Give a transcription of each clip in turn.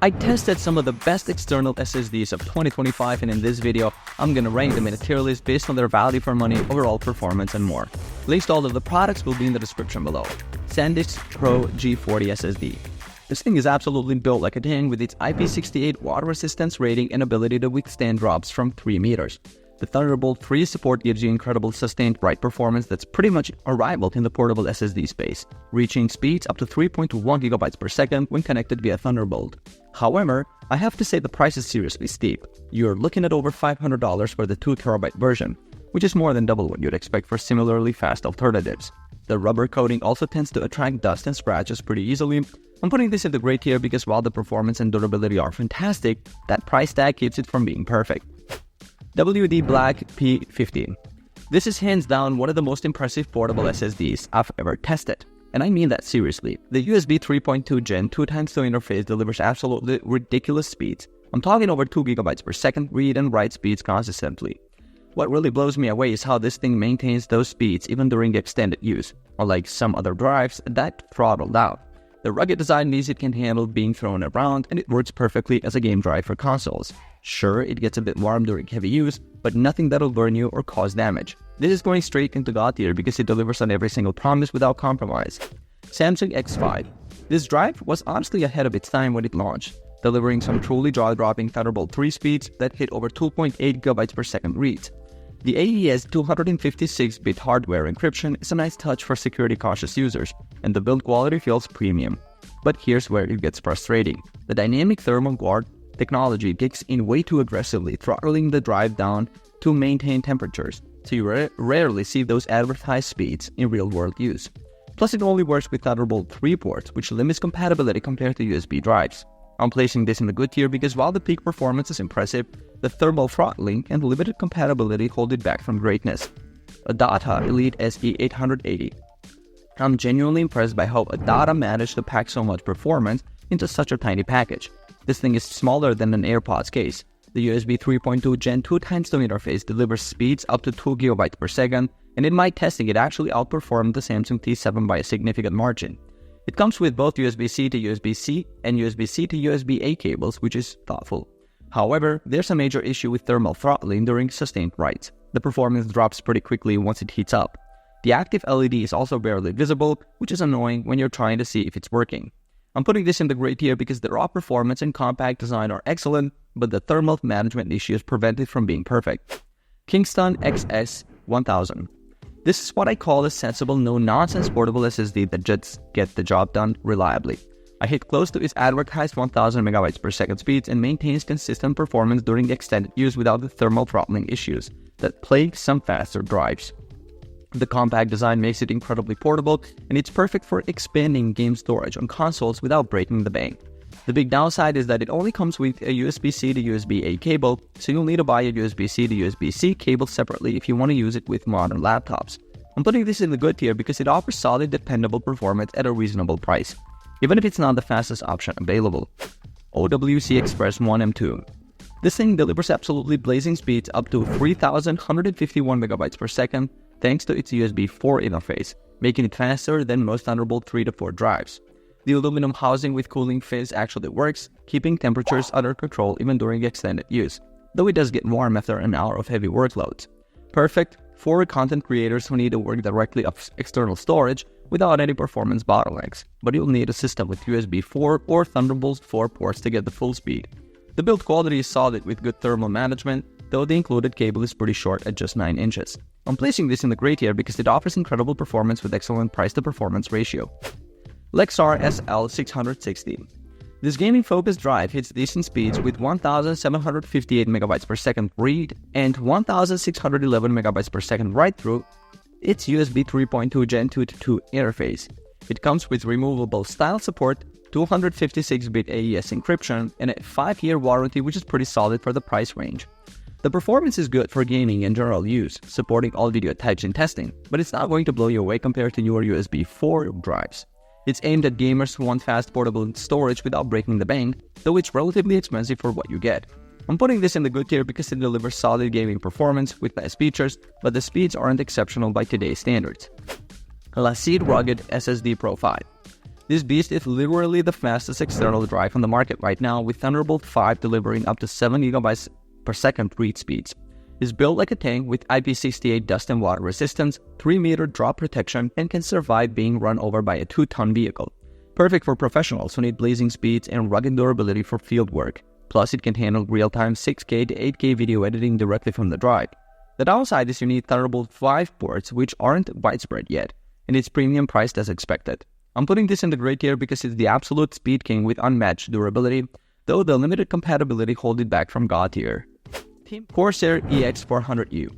I tested some of the best external SSDs of 2025, and in this video, I'm gonna rank them in a tier list based on their value for money, overall performance, and more. List all of the products will be in the description below. SanDisk Pro G40 SSD. This thing is absolutely built like a tank with its IP68 water resistance rating and ability to withstand drops from 3 meters. The Thunderbolt 3 support gives you incredible sustained write performance that's pretty much unrivaled in the portable SSD space, reaching speeds up to 3.1 GB per second when connected via Thunderbolt. However, I have to say the price is seriously steep. You're looking at over $500 for the 2TB version, which is more than double what you'd expect for similarly fast alternatives. The rubber coating also tends to attract dust and scratches pretty easily. I'm putting this in the great tier because while the performance and durability are fantastic, that price tag keeps it from being perfect. WD Black P50. This is hands down one of the most impressive portable SSDs I've ever tested. And I mean that seriously. The USB 3.2 Gen 2x2 interface delivers absolutely ridiculous speeds. I'm talking over 2 GB per second read and write speeds consistently. What really blows me away is how this thing maintains those speeds even during extended use, unlike some other drives that throttle down. The rugged design means it can handle being thrown around, and it works perfectly as a game drive for consoles. Sure, it gets a bit warm during heavy use, but nothing that'll burn you or cause damage. This is going straight into God tier because it delivers on every single promise without compromise. Samsung X5. This drive was honestly ahead of its time when it launched, delivering some truly jaw-dropping Thunderbolt 3 speeds that hit over 2.8 GB per second reads. The AES 256-bit hardware encryption is a nice touch for security-cautious users, and the build quality feels premium. But here's where it gets frustrating. The dynamic thermal guard technology kicks in way too aggressively, throttling the drive down to maintain temperatures, so you rarely see those advertised speeds in real-world use. Plus, it only works with Thunderbolt 3 ports, which limits compatibility compared to USB drives. I'm placing this in the good tier because while the peak performance is impressive, the thermal throttling and limited compatibility hold it back from greatness. Adata Elite SE880. I'm genuinely impressed by how Adata managed to pack so much performance into such a tiny package. This thing is smaller than an AirPods case. The USB 3.2 Gen 2x2 interface delivers speeds up to 2 GB per second, and in my testing it actually outperformed the Samsung T7 by a significant margin. It comes with both USB-C to USB-C and USB-C to USB-A cables, which is thoughtful. However, there's a major issue with thermal throttling during sustained writes. The performance drops pretty quickly once it heats up. The active LED is also barely visible, which is annoying when you're trying to see if it's working. I'm putting this in the great tier because the raw performance and compact design are excellent, but the thermal management issues prevent it from being perfect. Kingston XS1000. This is what I call a sensible, no-nonsense portable SSD that just gets the job done reliably. I hit close to its advertised 1000 MB per second speeds and maintains consistent performance during extended use without the thermal throttling issues that plague some faster drives. The compact design makes it incredibly portable, and it's perfect for expanding game storage on consoles without breaking the bank. The big downside is that it only comes with a USB-C to USB-A cable, so you'll need to buy a USB-C to USB-C cable separately if you want to use it with modern laptops. I'm putting this in the good tier because it offers solid, dependable performance at a reasonable price, even if it's not the fastest option available. OWC Express 1M2. This thing delivers absolutely blazing speeds up to 3,151 MB per second thanks to its USB 4 interface, making it faster than most Thunderbolt 3 to 4 drives. The aluminum housing with cooling fins actually works, keeping temperatures under control even during extended use, though it does get warm after an hour of heavy workloads. Perfect for content creators who need to work directly off external storage without any performance bottlenecks, but you'll need a system with USB 4 or Thunderbolt 4 ports to get the full speed. The build quality is solid with good thermal management, though the included cable is pretty short at just 9 inches. I'm placing this in the great tier because it offers incredible performance with excellent price-to-performance ratio. Lexar SL660. This gaming-focused drive hits decent speeds with 1,758 MB per second read and 1,611 MB per second write through its USB 3.2 Gen 2 to 2 interface. It comes with removable style support, 256-bit AES encryption, and a 5-year warranty, which is pretty solid for the price range. The performance is good for gaming and general use, supporting all video types in testing, but it's not going to blow you away compared to newer USB 4 drives. It's aimed at gamers who want fast portable storage without breaking the bank, though it's relatively expensive for what you get. I'm putting this in the good tier because it delivers solid gaming performance with nice features, but the speeds aren't exceptional by today's standards. LaCie Rugged SSD Pro 5. This beast is literally the fastest external drive on the market right now, with Thunderbolt 5 delivering up to 7 GB per second read speeds. It's built like a tank with IP68 dust and water resistance, 3-meter drop protection, and can survive being run over by a 2-ton vehicle. Perfect for professionals who need blazing speeds and rugged durability for field work. Plus, it can handle real-time 6K to 8K video editing directly from the drive. The downside is you need Thunderbolt 5 ports, which aren't widespread yet, and it's premium priced as expected. I'm putting this in the gray tier because it's the absolute speed king with unmatched durability, though the limited compatibility hold it back from God tier. Corsair EX400U.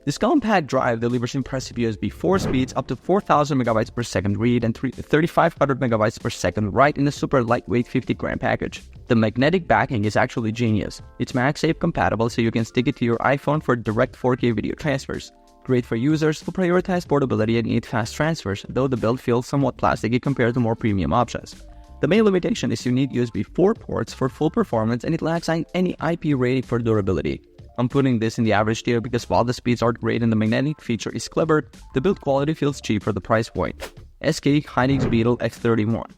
This compact drive delivers impressive USB 4 speeds up to 4000 MB per second read and 3500 MB per second write in a super lightweight 50-gram package. The magnetic backing is actually genius. It's MagSafe compatible, so you can stick it to your iPhone for direct 4K video transfers. Great for users who prioritize portability and need fast transfers, though the build feels somewhat plasticky compared to more premium options. The main limitation is you need USB 4 ports for full performance, and it lacks any IP rating for durability. I'm putting this in the average tier because while the speeds aren't great and the magnetic feature is clever, the build quality feels cheap for the price point. SK Hynix Beetle X31.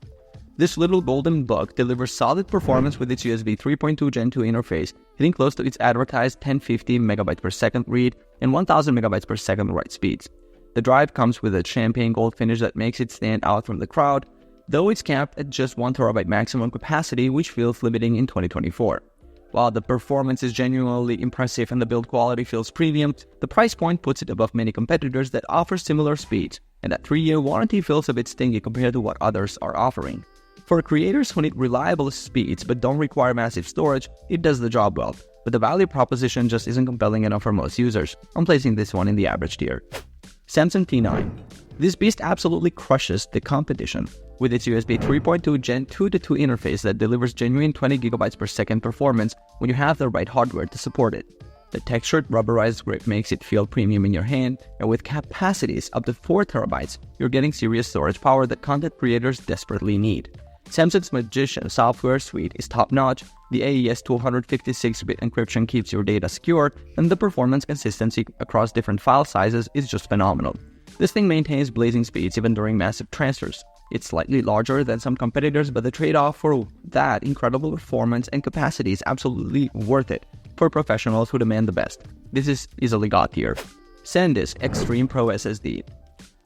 This little golden bug delivers solid performance with its USB 3.2 Gen 2 interface, hitting close to its advertised 1050 MB per second read and 1000 MB per second write speeds. The drive comes with a champagne gold finish that makes it stand out from the crowd, though it's capped at just 1 TB maximum capacity, which feels limiting in 2024. While the performance is genuinely impressive and the build quality feels premium, the price point puts it above many competitors that offer similar speeds, and that 3-year warranty feels a bit stingy compared to what others are offering. For creators who need reliable speeds but don't require massive storage, it does the job well, but the value proposition just isn't compelling enough for most users. I'm placing this one in the average tier. Samsung T9. This beast absolutely crushes the competition with its USB 3.2 Gen 2 to 2 interface that delivers genuine 20 GB per second performance when you have the right hardware to support it. The textured rubberized grip makes it feel premium in your hand, and with capacities up to 4 TB, you're getting serious storage power that content creators desperately need. Samsung's Magician software suite is top-notch, the AES 256-bit encryption keeps your data secure, and the performance consistency across different file sizes is just phenomenal. This thing maintains blazing speeds even during massive transfers. It's slightly larger than some competitors, but the trade-off for that incredible performance and capacity is absolutely worth it for professionals who demand the best. This is easily God tier. SanDisk Extreme Pro SSD.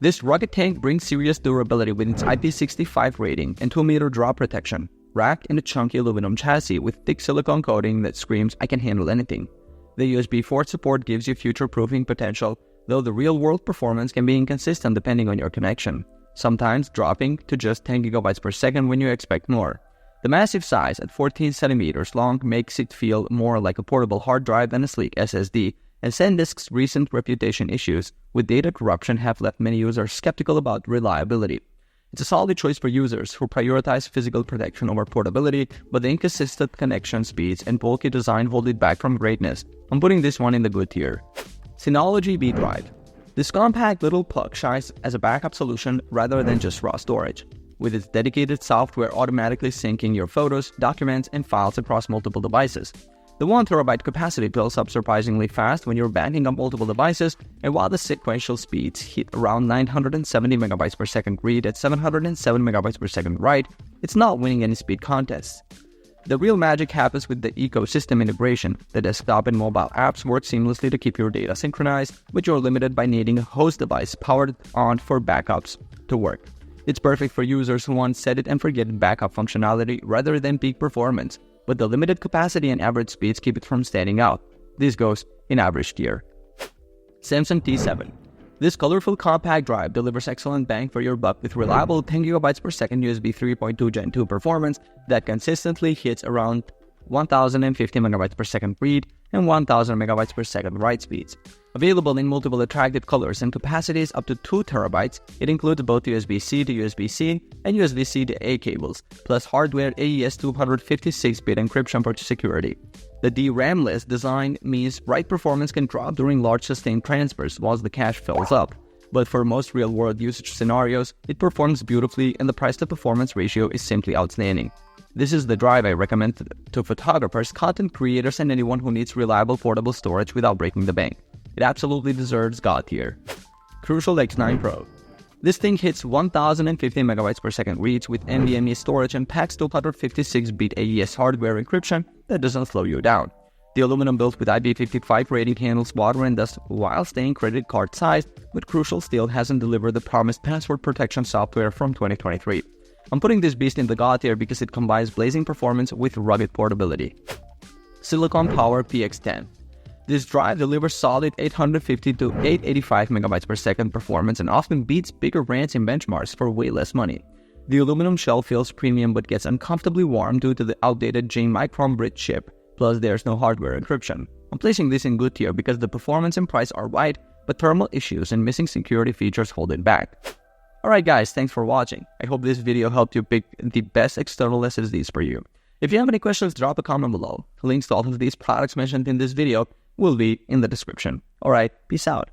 This rugged tank brings serious durability with its IP65 rating and 2-meter drop protection, wrapped in a chunky aluminum chassis with thick silicone coating that screams, "I can handle anything." The USB 4 support gives you future-proofing potential, though the real-world performance can be inconsistent depending on your connection, sometimes dropping to just 10 GB per second when you expect more. The massive size at 14 cm long makes it feel more like a portable hard drive than a sleek SSD, and SanDisk's recent reputation issues with data corruption have left many users skeptical about reliability. It's a solid choice for users who prioritize physical protection over portability, but the inconsistent connection speeds and bulky design hold it back from greatness. I'm putting this one in the good tier. Synology BeeDrive. This compact little plug shines as a backup solution rather than just raw storage, with its dedicated software automatically syncing your photos, documents, and files across multiple devices. The 1 TB capacity builds up surprisingly fast when you're backing up multiple devices, and while the sequential speeds hit around 970 MB per second read at 707 MB per second write, it's not winning any speed contests. The real magic happens with the ecosystem integration. The desktop and mobile apps work seamlessly to keep your data synchronized, but you're limited by needing a host device powered on for backups to work. It's perfect for users who want set-it-and-forget backup functionality rather than peak performance, but the limited capacity and average speeds keep it from standing out. This goes in average tier. Samsung T7. This colorful compact drive delivers excellent bang for your buck with reliable 10 GB per second USB 3.2 Gen 2 performance that consistently hits around 1050 MB per second read and 1000 MB per second write speeds. Available in multiple attractive colors and capacities up to 2 TB, it includes both USB-C to USB-C and USB-C to A cables, plus hardware AES 256-bit encryption for security. The DRAM-less design means write performance can drop during large sustained transfers whilst the cache fills up, but for most real-world usage scenarios, it performs beautifully and the price-to-performance ratio is simply outstanding. This is the drive I recommend to photographers, content creators, and anyone who needs reliable portable storage without breaking the bank. It absolutely deserves God tier. Crucial X9 Pro. This thing hits 1050 megabytes per second reach with NVMe storage and packs 256-bit AES hardware encryption that doesn't slow you down. The aluminum built with IP55 rating handles water and dust while staying credit card sized, but crucial still hasn't delivered the promised password protection software from 2023. I'm putting this beast in the God tier because it combines blazing performance with rugged portability. Silicon Power PX10. This drive delivers solid 850 to 885 megabytes per second performance and often beats bigger brands in benchmarks for way less money. The aluminum shell feels premium but gets uncomfortably warm due to the outdated G Micron bridge chip, plus there's no hardware encryption. I'm placing this in good tier because the performance and price are right, but thermal issues and missing security features hold it back. Alright guys, thanks for watching. I hope this video helped you pick the best external SSDs for you. If you have any questions, drop a comment below. Links to all of these products mentioned in this video will be in the description. Alright, peace out.